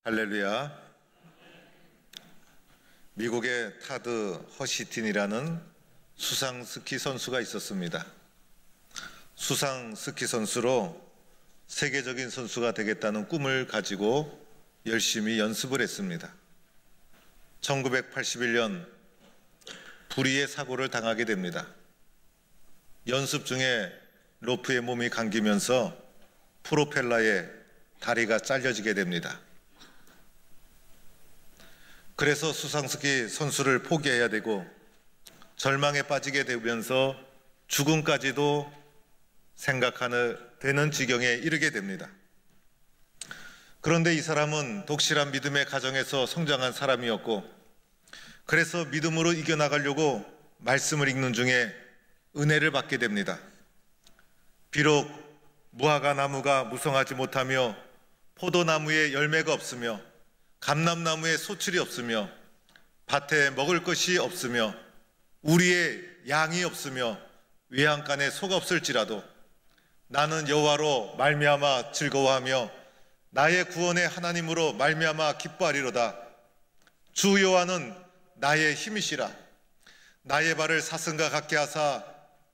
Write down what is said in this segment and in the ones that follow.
할렐루야. 미국의 타드 허시틴이라는 수상 스키 선수가 있었습니다. 수상 스키 선수로 세계적인 선수가 되겠다는 꿈을 가지고 열심히 연습을 했습니다. 1981년 불의의 사고를 당하게 됩니다. 연습 중에 로프에 몸이 감기면서 프로펠러에 다리가 잘려지게 됩니다. 그래서 수상스키 선수를 포기해야 되고 절망에 빠지게 되면서 죽음까지도 생각하는 되는 지경에 이르게 됩니다. 그런데 이 사람은 독실한 믿음의 가정에서 성장한 사람이었고, 그래서 믿음으로 이겨나가려고 말씀을 읽는 중에 은혜를 받게 됩니다. 비록 무화과 나무가 무성하지 못하며 포도나무에 열매가 없으며 감람나무에 소출이 없으며 밭에 먹을 것이 없으며 우리의 양이 없으며 외양간에 소가 없을지라도 나는 여호와로 말미암아 즐거워하며 나의 구원의 하나님으로 말미암아 기뻐하리로다. 주 여호와는 나의 힘이시라. 나의 발을 사슴과 같게 하사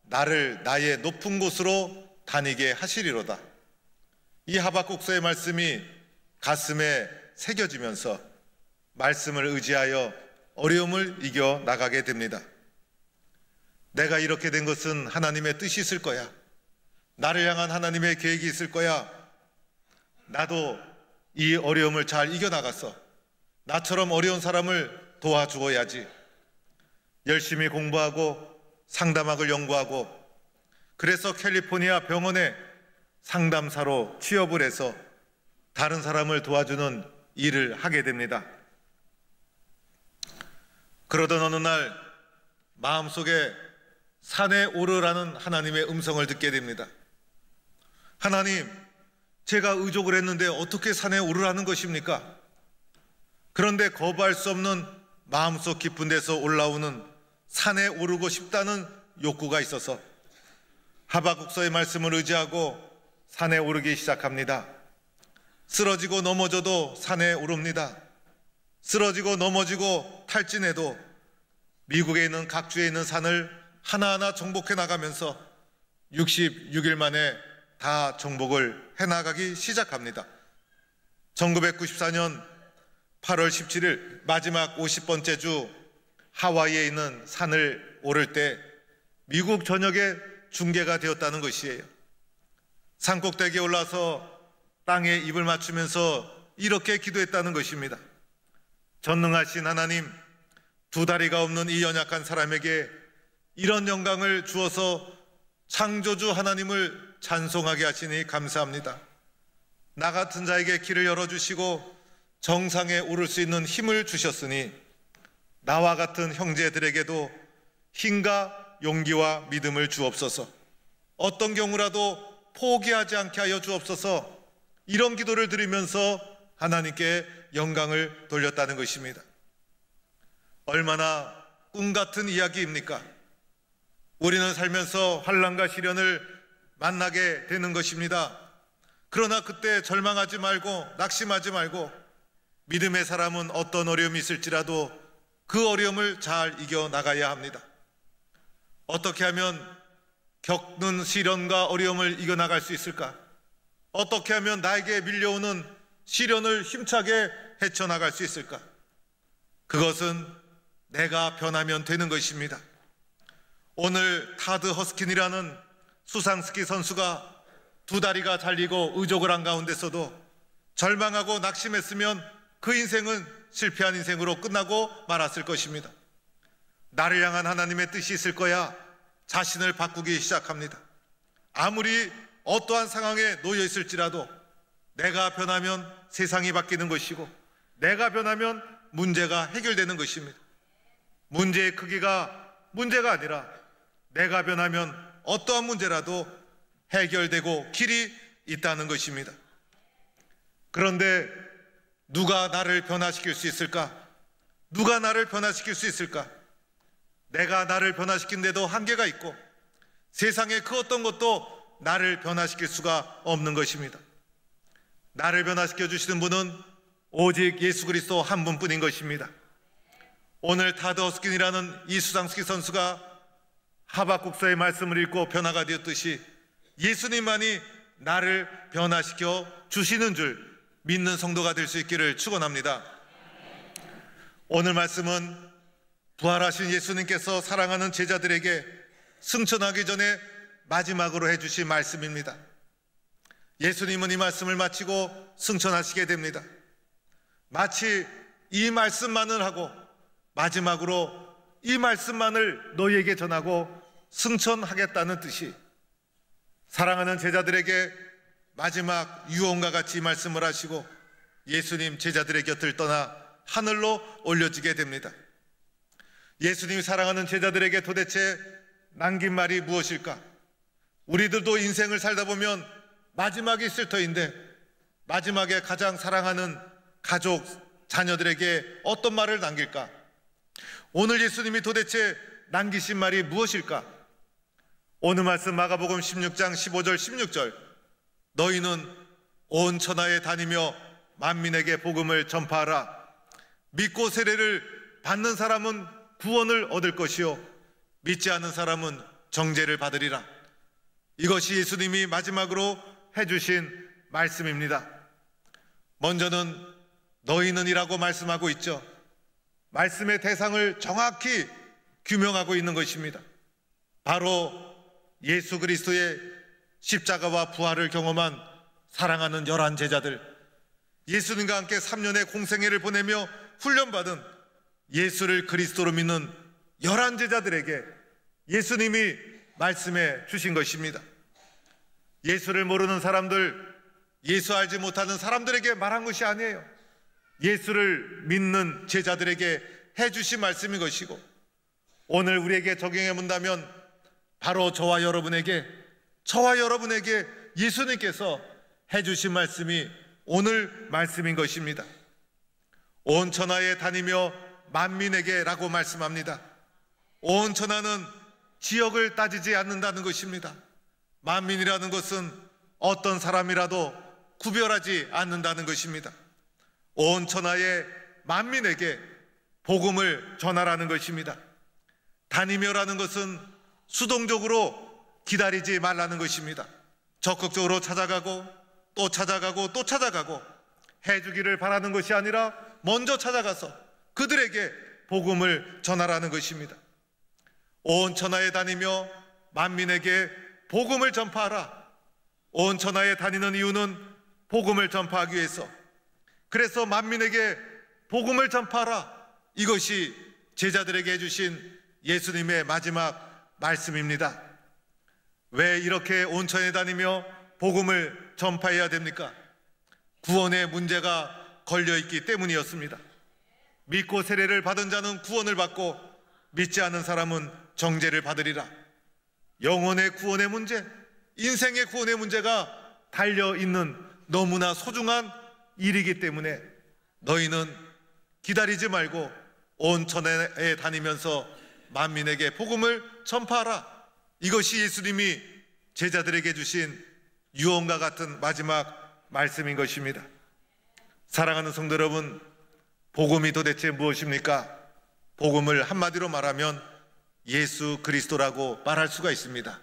나를 나의 높은 곳으로 다니게 하시리로다. 이 하박국서의 말씀이 가슴에 새겨지면서 말씀을 의지하여 어려움을 이겨 나가게 됩니다. 내가 이렇게 된 것은 하나님의 뜻이 있을 거야. 나를 향한 하나님의 계획이 있을 거야. 나도 이 어려움을 잘 이겨나가서 나처럼 어려운 사람을 도와주어야지. 열심히 공부하고 상담학을 연구하고, 그래서 캘리포니아 병원에 상담사로 취업을 해서 다른 사람을 도와주는 일을 하게 됩니다. 그러던 어느 날 마음속에 산에 오르라는 하나님의 음성을 듣게 됩니다. 하나님, 제가 의족을 했는데 어떻게 산에 오르라는 것입니까? 그런데 거부할 수 없는 마음속 깊은 데서 올라오는 산에 오르고 싶다는 욕구가 있어서 하박국서의 말씀을 의지하고 산에 오르기 시작합니다. 쓰러지고 넘어져도 산에 오릅니다. 쓰러지고 넘어지고 탈진해도 미국에 있는 각주에 있는 산을 하나하나 정복해 나가면서 66일 만에 다 정복을 해나가기 시작합니다. 1994년 8월 17일 마지막 50번째 주 하와이에 있는 산을 오를 때 미국 전역에 중계가 되었다는 것이에요. 산꼭대기에 올라서 땅에 입을 맞추면서 이렇게 기도했다는 것입니다. 전능하신 하나님, 두 다리가 없는 이 연약한 사람에게 이런 영광을 주어서 창조주 하나님을 찬송하게 하시니 감사합니다. 나 같은 자에게 길을 열어주시고 정상에 오를 수 있는 힘을 주셨으니 나와 같은 형제들에게도 힘과 용기와 믿음을 주옵소서. 어떤 경우라도 포기하지 않게 하여 주옵소서. 이런 기도를 드리면서 하나님께 영광을 돌렸다는 것입니다. 얼마나 꿈 같은 이야기입니까? 우리는 살면서 환난과 시련을 만나게 되는 것입니다. 그러나 그때 절망하지 말고 낙심하지 말고 믿음의 사람은 어떤 어려움이 있을지라도 그 어려움을 잘 이겨나가야 합니다. 어떻게 하면 겪는 시련과 어려움을 이겨나갈 수 있을까? 어떻게 하면 나에게 밀려오는 시련을 힘차게 헤쳐나갈 수 있을까? 그것은 내가 변하면 되는 것입니다. 오늘 타드 허스킨이라는 수상스키 선수가 두 다리가 잘리고 의족을 한 가운데서도 절망하고 낙심했으면 그 인생은 실패한 인생으로 끝나고 말았을 것입니다. 나를 향한 하나님의 뜻이 있을 거야 자신을 바꾸기 시작합니다. 아무리 어떠한 상황에 놓여 있을지라도 내가 변하면 세상이 바뀌는 것이고 내가 변하면 문제가 해결되는 것입니다. 문제의 크기가 문제가 아니라 내가 변하면 어떠한 문제라도 해결되고 길이 있다는 것입니다. 그런데 누가 나를 변화시킬 수 있을까? 누가 나를 변화시킬 수 있을까? 내가 나를 변화시킨데도 한계가 있고 세상의 그 어떤 것도 나를 변화시킬 수가 없는 것입니다. 나를 변화시켜 주시는 분은 오직 예수 그리스도 한 분뿐인 것입니다. 오늘 타드어스킨이라는 이 수상스키 선수가 하박국서의 말씀을 읽고 변화가 되었듯이 예수님만이 나를 변화시켜 주시는 줄 믿는 성도가 될 수 있기를 축원합니다. 오늘 말씀은 부활하신 예수님께서 사랑하는 제자들에게 승천하기 전에 마지막으로 해주신 말씀입니다. 예수님은 이 말씀을 마치고 승천하시게 됩니다. 마치 이 말씀만을 하고 마지막으로 이 말씀만을 너희에게 전하고 승천하겠다는 뜻이, 사랑하는 제자들에게 마지막 유언과 같이 말씀을 하시고 예수님 제자들의 곁을 떠나 하늘로 올려지게 됩니다. 예수님이 사랑하는 제자들에게 도대체 남긴 말이 무엇일까? 우리들도 인생을 살다 보면 마지막이 있을 터인데 마지막에 가장 사랑하는 가족, 자녀들에게 어떤 말을 남길까? 오늘 예수님이 도대체 남기신 말이 무엇일까? 오늘 말씀 마가복음 16장 15절 16절, 너희는 온 천하에 다니며 만민에게 복음을 전파하라. 믿고 세례를 받는 사람은 구원을 얻을 것이요 믿지 않는 사람은 정죄를 받으리라. 이것이 예수님이 마지막으로 해주신 말씀입니다. 먼저는 너희는 이라고 말씀하고 있죠. 말씀의 대상을 정확히 규명하고 있는 것입니다. 바로 예수 그리스도의 십자가와 부활을 경험한 사랑하는 11 제자들, 예수님과 함께 3년의 공생애를 보내며 훈련받은 예수를 그리스도로 믿는 11 제자들에게 예수님이 말씀해 주신 것입니다. 예수를 모르는 사람들, 예수 알지 못하는 사람들에게 말한 것이 아니에요. 예수를 믿는 제자들에게 해주신 말씀인 것이고, 오늘 우리에게 적용해 본다면 바로 저와 여러분에게 예수님께서 해주신 말씀이 오늘 말씀인 것입니다. 온 천하에 다니며 만민에게 라고 말씀합니다. 온 천하는 지역을 따지지 않는다는 것입니다. 만민이라는 것은 어떤 사람이라도 구별하지 않는다는 것입니다. 온 천하의 만민에게 복음을 전하라는 것입니다. 다니며라는 것은 수동적으로 기다리지 말라는 것입니다. 적극적으로 찾아가고 또 찾아가고 또 찾아가고 해주기를 바라는 것이 아니라 먼저 찾아가서 그들에게 복음을 전하라는 것입니다. 온 천하에 다니며 만민에게 복음을 전파하라. 온 천하에 다니는 이유는 복음을 전파하기 위해서, 그래서 만민에게 복음을 전파하라. 이것이 제자들에게 해주신 예수님의 마지막 말씀입니다. 왜 이렇게 온 천하에 다니며 복음을 전파해야 됩니까? 구원의 문제가 걸려있기 때문이었습니다. 믿고 세례를 받은 자는 구원을 받고 믿지 않은 사람은 정죄를 받으리라. 영혼의 구원의 문제, 인생의 구원의 문제가 달려있는 너무나 소중한 일이기 때문에 너희는 기다리지 말고 온 천하에 다니면서 만민에게 복음을 전파하라. 이것이 예수님이 제자들에게 주신 유언과 같은 마지막 말씀인 것입니다. 사랑하는 성도 여러분, 복음이 도대체 무엇입니까? 복음을 한마디로 말하면 예수 그리스도라고 말할 수가 있습니다.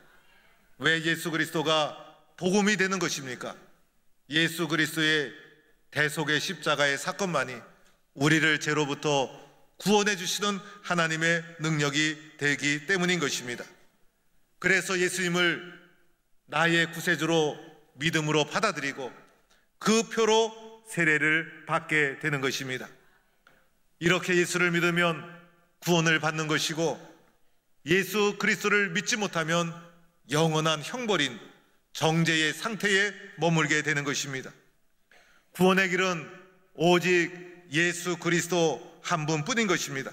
왜 예수 그리스도가 복음이 되는 것입니까? 예수 그리스도의 대속의 십자가의 사건만이 우리를 죄로부터 구원해 주시는 하나님의 능력이 되기 때문인 것입니다. 그래서 예수님을 나의 구세주로 믿음으로 받아들이고 그 표로 세례를 받게 되는 것입니다. 이렇게 예수를 믿으면 구원을 받는 것이고, 예수 그리스도를 믿지 못하면 영원한 형벌인 정죄의 상태에 머물게 되는 것입니다. 구원의 길은 오직 예수 그리스도 한 분뿐인 것입니다.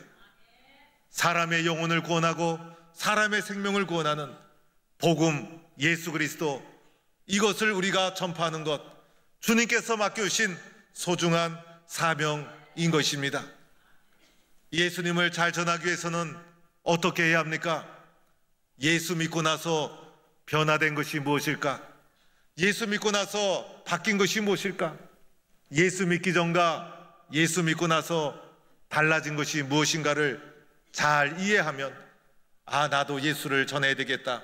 사람의 영혼을 구원하고 사람의 생명을 구원하는 복음 예수 그리스도, 이것을 우리가 전파하는 것, 주님께서 맡겨주신 소중한 사명인 것입니다. 예수님을 잘 전하기 위해서는 어떻게 해야 합니까? 예수 믿고 나서 변화된 것이 무엇일까? 예수 믿고 나서 바뀐 것이 무엇일까? 예수 믿기 전과 예수 믿고 나서 달라진 것이 무엇인가를 잘 이해하면, 아, 나도 예수를 전해야 되겠다.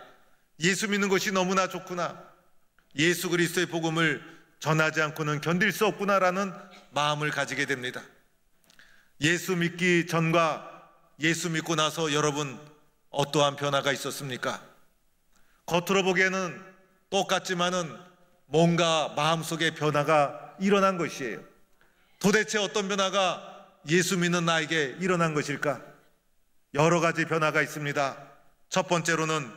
예수 믿는 것이 너무나 좋구나. 예수 그리스도의 복음을 전하지 않고는 견딜 수 없구나라는 마음을 가지게 됩니다. 예수 믿기 전과 예수 믿고 나서 여러분 어떠한 변화가 있었습니까? 겉으로 보기에는 똑같지만은 뭔가 마음속에 변화가 일어난 것이에요. 도대체 어떤 변화가 예수 믿는 나에게 일어난 것일까? 여러 가지 변화가 있습니다. 첫 번째로는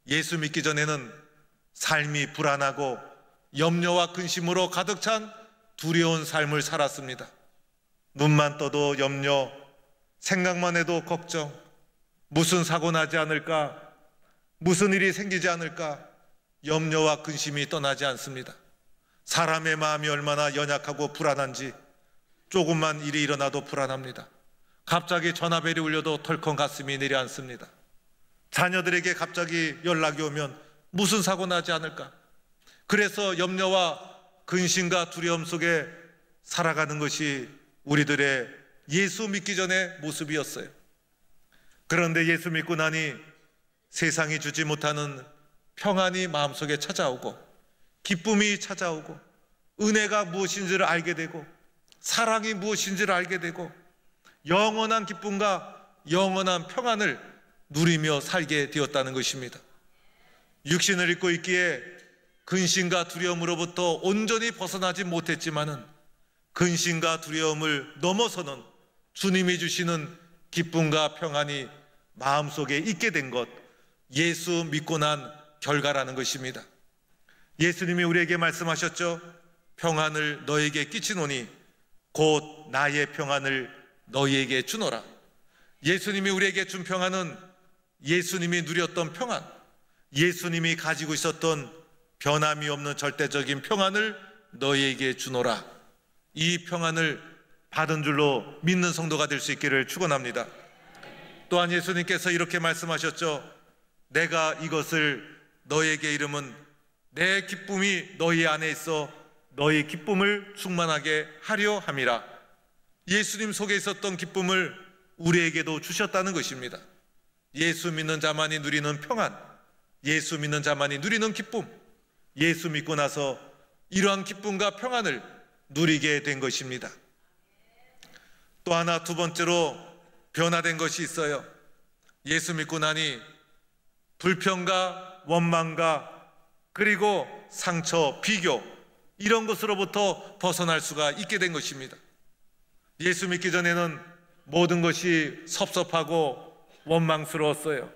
예수 믿기 전에는 삶이 불안하고 염려와 근심으로 가득 찬 두려운 삶을 살았습니다. 눈만 떠도 염려, 생각만 해도 걱정, 무슨 사고 나지 않을까, 무슨 일이 생기지 않을까, 염려와 근심이 떠나지 않습니다. 사람의 마음이 얼마나 연약하고 불안한지 조금만 일이 일어나도 불안합니다. 갑자기 전화벨이 울려도 덜컹 가슴이 내려앉습니다. 자녀들에게 갑자기 연락이 오면 무슨 사고 나지 않을까. 그래서 염려와 근심과 두려움 속에 살아가는 것이 우리들의 예수 믿기 전의 모습이었어요. 그런데 예수 믿고 나니 세상이 주지 못하는 평안이 마음속에 찾아오고, 기쁨이 찾아오고, 은혜가 무엇인지를 알게 되고, 사랑이 무엇인지를 알게 되고, 영원한 기쁨과 영원한 평안을 누리며 살게 되었다는 것입니다. 육신을 입고 있기에 근심과 두려움으로부터 온전히 벗어나지 못했지만은 근심과 두려움을 넘어서는 주님이 주시는 기쁨과 평안이 마음속에 있게 된 것, 예수 믿고 난 결과라는 것입니다. 예수님이 우리에게 말씀하셨죠. 평안을 너에게 끼치노니 곧 나의 평안을 너희에게 주노라. 예수님이 우리에게 준 평안은 예수님이 누렸던 평안, 예수님이 가지고 있었던 변함이 없는 절대적인 평안을 너희에게 주노라. 이 평안을 받은 줄로 믿는 성도가 될 수 있기를 축원합니다. 또한 예수님께서 이렇게 말씀하셨죠. 내가 이것을 너희에게 이름은 내 기쁨이 너희 안에 있어 너희 기쁨을 충만하게 하려 함이라. 예수님 속에 있었던 기쁨을 우리에게도 주셨다는 것입니다. 예수 믿는 자만이 누리는 평안, 예수 믿는 자만이 누리는 기쁨, 예수 믿고 나서 이러한 기쁨과 평안을 누리게 된 것입니다. 또 하나, 두 번째로 변화된 것이 있어요. 예수 믿고 나니 불평과 원망과 그리고 상처, 비교, 이런 것으로부터 벗어날 수가 있게 된 것입니다. 예수 믿기 전에는 모든 것이 섭섭하고 원망스러웠어요.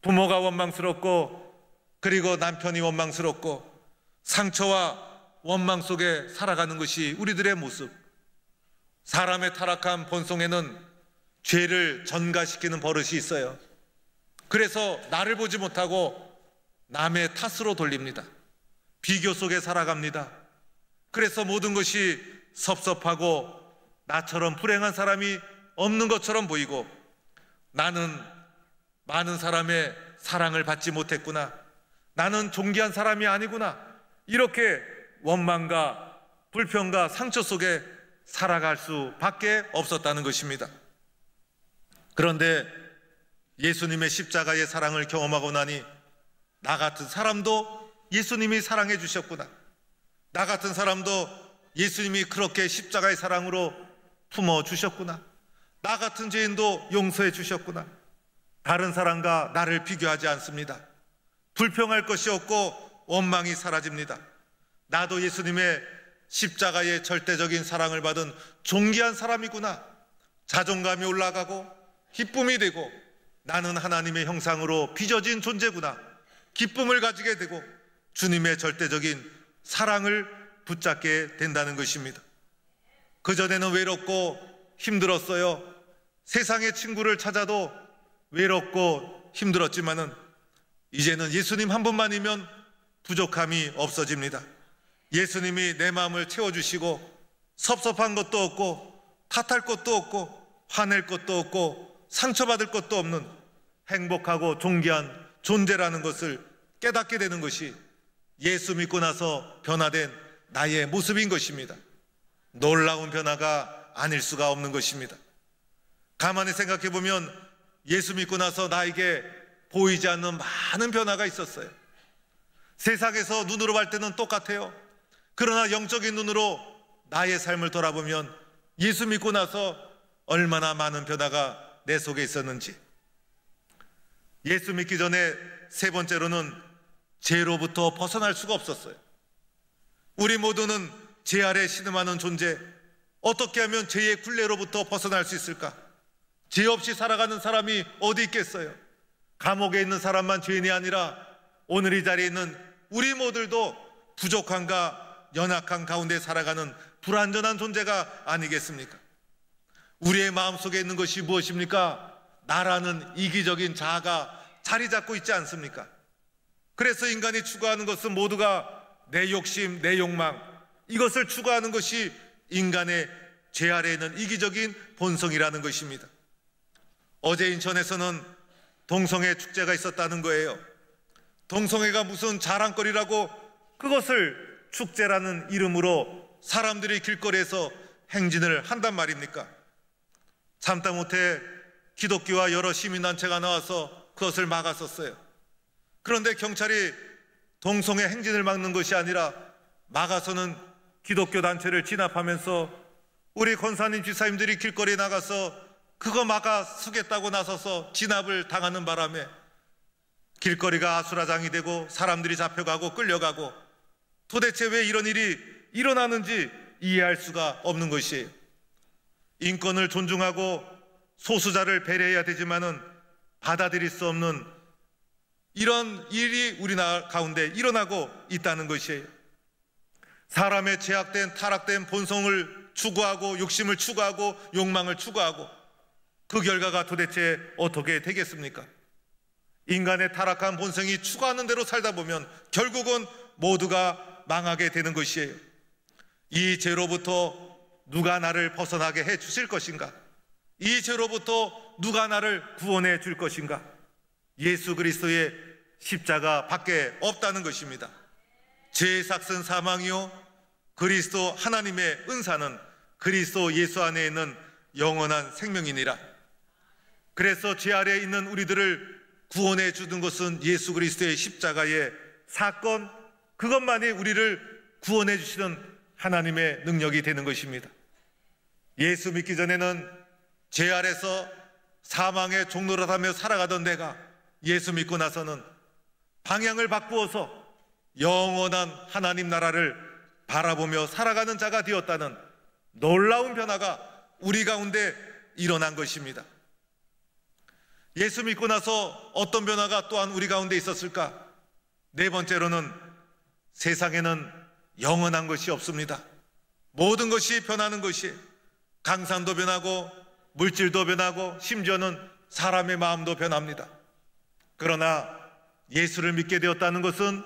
부모가 원망스럽고, 그리고 남편이 원망스럽고, 상처와 원망 속에 살아가는 것이 우리들의 모습. 사람의 타락한 본성에는 죄를 전가시키는 버릇이 있어요. 그래서 나를 보지 못하고 남의 탓으로 돌립니다. 비교 속에 살아갑니다. 그래서 모든 것이 섭섭하고 나처럼 불행한 사람이 없는 것처럼 보이고, 나는 많은 사람의 사랑을 받지 못했구나, 나는 존귀한 사람이 아니구나, 이렇게 원망과 불평과 상처 속에 살아갈 수밖에 없었다는 것입니다. 그런데 예수님의 십자가의 사랑을 경험하고 나니 나 같은 사람도 예수님이 사랑해 주셨구나, 나 같은 사람도 예수님이 그렇게 십자가의 사랑으로 품어 주셨구나, 나 같은 죄인도 용서해 주셨구나. 다른 사람과 나를 비교하지 않습니다. 불평할 것이 없고 원망이 사라집니다. 나도 예수님의 십자가의 절대적인 사랑을 받은 존귀한 사람이구나, 자존감이 올라가고 기쁨이 되고, 나는 하나님의 형상으로 빚어진 존재구나, 기쁨을 가지게 되고 주님의 절대적인 사랑을 붙잡게 된다는 것입니다. 그전에는 외롭고 힘들었어요. 세상의 친구를 찾아도 외롭고 힘들었지만은 이제는 예수님 한 분만이면 부족함이 없어집니다. 예수님이 내 마음을 채워주시고 섭섭한 것도 없고 탓할 것도 없고 화낼 것도 없고 상처받을 것도 없는 행복하고 존귀한 존재라는 것을 깨닫게 되는 것이 예수 믿고 나서 변화된 나의 모습인 것입니다. 놀라운 변화가 아닐 수가 없는 것입니다. 가만히 생각해 보면 예수 믿고 나서 나에게 보이지 않는 많은 변화가 있었어요. 세상에서 눈으로 볼 때는 똑같아요. 그러나 영적인 눈으로 나의 삶을 돌아보면 예수 믿고 나서 얼마나 많은 변화가 내 속에 있었는지. 예수 믿기 전에 세 번째로는 죄로부터 벗어날 수가 없었어요. 우리 모두는 죄 아래 신음하는 존재, 어떻게 하면 죄의 굴레로부터 벗어날 수 있을까? 죄 없이 살아가는 사람이 어디 있겠어요? 감옥에 있는 사람만 죄인이 아니라 오늘 이 자리에 있는 우리 모두도 부족함과 연약한 가운데 살아가는 불완전한 존재가 아니겠습니까? 우리의 마음속에 있는 것이 무엇입니까? 나라는 이기적인 자아가 자리 잡고 있지 않습니까? 그래서 인간이 추구하는 것은 모두가 내 욕심, 내 욕망, 이것을 추구하는 것이 인간의 죄 아래에 있는 이기적인 본성이라는 것입니다. 어제 인천에서는 동성애 축제가 있었다는 거예요. 동성애가 무슨 자랑거리라고 그것을 축제라는 이름으로 사람들이 길거리에서 행진을 한단 말입니까? 참다 못해 기독교와 여러 시민단체가 나와서 그것을 막았었어요. 그런데 경찰이 동성애 행진을 막는 것이 아니라 막아서는 기독교 단체를 진압하면서 우리 권사님 지사님들이 길거리에 나가서 그거 막아 서겠다고 나서서 진압을 당하는 바람에 길거리가 아수라장이 되고 사람들이 잡혀가고 끌려가고, 도대체 왜 이런 일이 일어나는지 이해할 수가 없는 것이에요. 인권을 존중하고 소수자를 배려해야 되지만은 받아들일 수 없는 이런 일이 우리나라 가운데 일어나고 있다는 것이에요. 사람의 죄악된 타락된 본성을 추구하고 욕심을 추구하고 욕망을 추구하고 그 결과가 도대체 어떻게 되겠습니까? 인간의 타락한 본성이 추구하는 대로 살다 보면 결국은 모두가 망하게 되는 것이에요. 이 죄로부터 누가 나를 벗어나게 해 주실 것인가? 이 죄로부터 누가 나를 구원해 줄 것인가? 예수 그리스도의 십자가 밖에 없다는 것입니다. 죄의 삭은 사망이요 그리스도 하나님의 은사는 그리스도 예수 안에 있는 영원한 생명이니라. 그래서 죄 아래에 있는 우리들을 구원해 주는 것은 예수 그리스도의 십자가의 사건, 그것만이 우리를 구원해 주시는 하나님의 능력이 되는 것입니다. 예수 믿기 전에는 죄 아래서 사망의 종노릇하며 살아가던 내가 예수 믿고 나서는 방향을 바꾸어서 영원한 하나님 나라를 바라보며 살아가는 자가 되었다는 놀라운 변화가 우리 가운데 일어난 것입니다. 예수 믿고 나서 어떤 변화가 또한 우리 가운데 있었을까? 네 번째로는 세상에는 영원한 것이 없습니다. 모든 것이 변하는 것이, 강산도 변하고 물질도 변하고 심지어는 사람의 마음도 변합니다. 그러나 예수를 믿게 되었다는 것은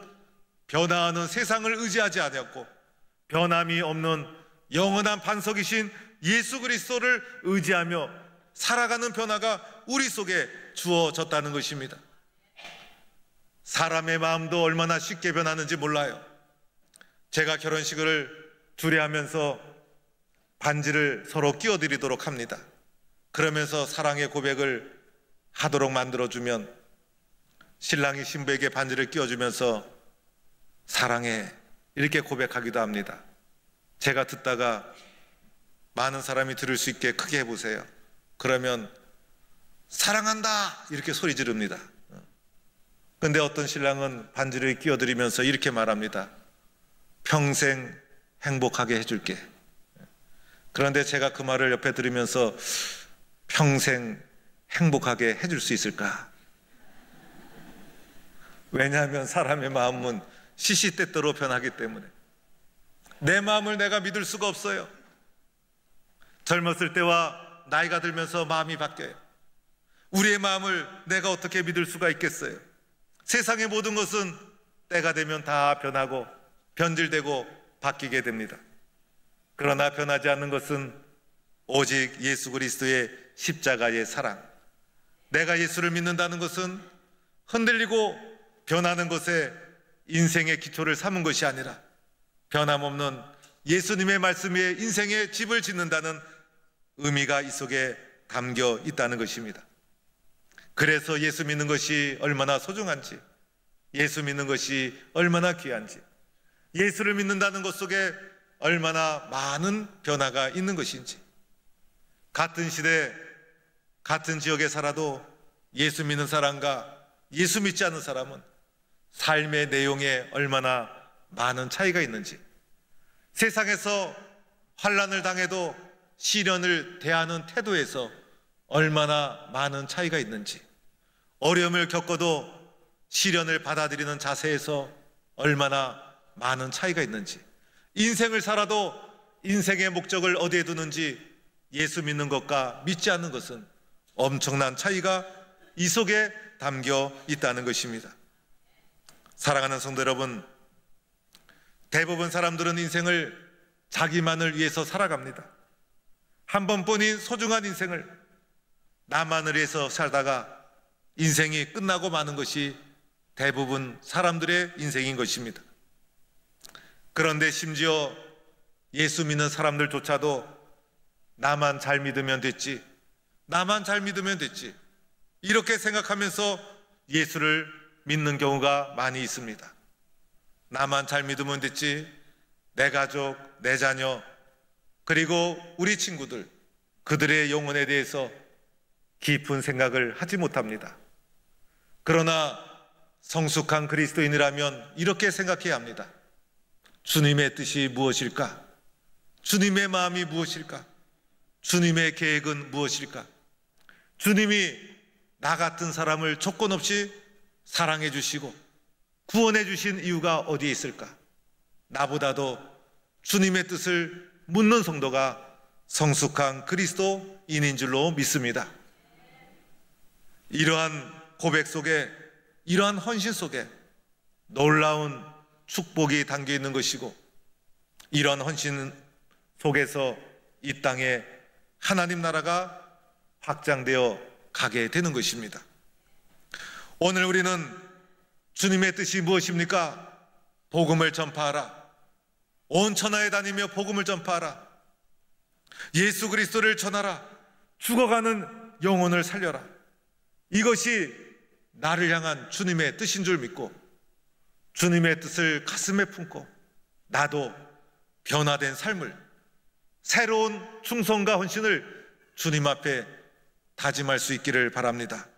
변화하는 세상을 의지하지 않았고 변함이 없는 영원한 반석이신 예수 그리스도를 의지하며 살아가는 변화가 우리 속에 주어졌다는 것입니다. 사람의 마음도 얼마나 쉽게 변하는지 몰라요. 제가 결혼식을 주례하면서 반지를 서로 끼워드리도록 합니다. 그러면서 사랑의 고백을 하도록 만들어주면 신랑이 신부에게 반지를 끼워주면서 사랑해 이렇게 고백하기도 합니다. 제가 듣다가 많은 사람이 들을 수 있게 크게 해보세요. 그러면 사랑한다 이렇게 소리 지릅니다. 근데 어떤 신랑은 반지를 끼워드리면서 이렇게 말합니다. 평생 행복하게 해줄게. 그런데 제가 그 말을 옆에 들으면서 평생 행복하게 해줄 수 있을까? 왜냐하면 사람의 마음은 시시때때로 변하기 때문에 내 마음을 내가 믿을 수가 없어요. 젊었을 때와 나이가 들면서 마음이 바뀌어요. 우리의 마음을 내가 어떻게 믿을 수가 있겠어요? 세상의 모든 것은 때가 되면 다 변하고 변질되고 바뀌게 됩니다. 그러나 변하지 않는 것은 오직 예수 그리스도의 십자가의 사랑. 내가 예수를 믿는다는 것은 흔들리고 변하는 것에 인생의 기초를 삼은 것이 아니라 변함없는 예수님의 말씀 위에 인생의 집을 짓는다는 의미가 이 속에 담겨 있다는 것입니다. 그래서 예수 믿는 것이 얼마나 소중한지, 예수 믿는 것이 얼마나 귀한지, 예수를 믿는다는 것 속에 얼마나 많은 변화가 있는 것인지, 같은 시대, 같은 지역에 살아도 예수 믿는 사람과 예수 믿지 않는 사람은 삶의 내용에 얼마나 많은 차이가 있는지, 세상에서 환난을 당해도 시련을 대하는 태도에서 얼마나 많은 차이가 있는지, 어려움을 겪어도 시련을 받아들이는 자세에서 얼마나 많은 차이가 있는지, 인생을 살아도 인생의 목적을 어디에 두는지 예수 믿는 것과 믿지 않는 것은 엄청난 차이가 이 속에 담겨 있다는 것입니다. 사랑하는 성도 여러분, 대부분 사람들은 인생을 자기만을 위해서 살아갑니다. 한 번뿐인 소중한 인생을 나만을 위해서 살다가 인생이 끝나고 마는 것이 대부분 사람들의 인생인 것입니다. 그런데 심지어 예수 믿는 사람들조차도 나만 잘 믿으면 됐지, 나만 잘 믿으면 됐지, 이렇게 생각하면서 예수를 믿는 경우가 많이 있습니다. 나만 잘 믿으면 됐지, 내 가족, 내 자녀, 그리고 우리 친구들, 그들의 영혼에 대해서 깊은 생각을 하지 못합니다. 그러나 성숙한 그리스도인이라면 이렇게 생각해야 합니다. 주님의 뜻이 무엇일까? 주님의 마음이 무엇일까? 주님의 계획은 무엇일까? 주님이 나 같은 사람을 조건 없이 사랑해 주시고 구원해 주신 이유가 어디에 있을까? 나보다도 주님의 뜻을 묻는 성도가 성숙한 그리스도인인 줄로 믿습니다. 이러한 고백 속에, 이러한 헌신 속에 놀라운 축복이 담겨 있는 것이고, 이러한 헌신 속에서 이 땅에 하나님 나라가 확장되어 가게 되는 것입니다. 오늘 우리는 주님의 뜻이 무엇입니까? 복음을 전파하라. 온 천하에 다니며 복음을 전파하라. 예수 그리스도를 전하라. 죽어가는 영혼을 살려라. 이것이 나를 향한 주님의 뜻인 줄 믿고 주님의 뜻을 가슴에 품고 나도 변화된 삶을, 새로운 충성과 헌신을 주님 앞에 다짐할 수 있기를 바랍니다.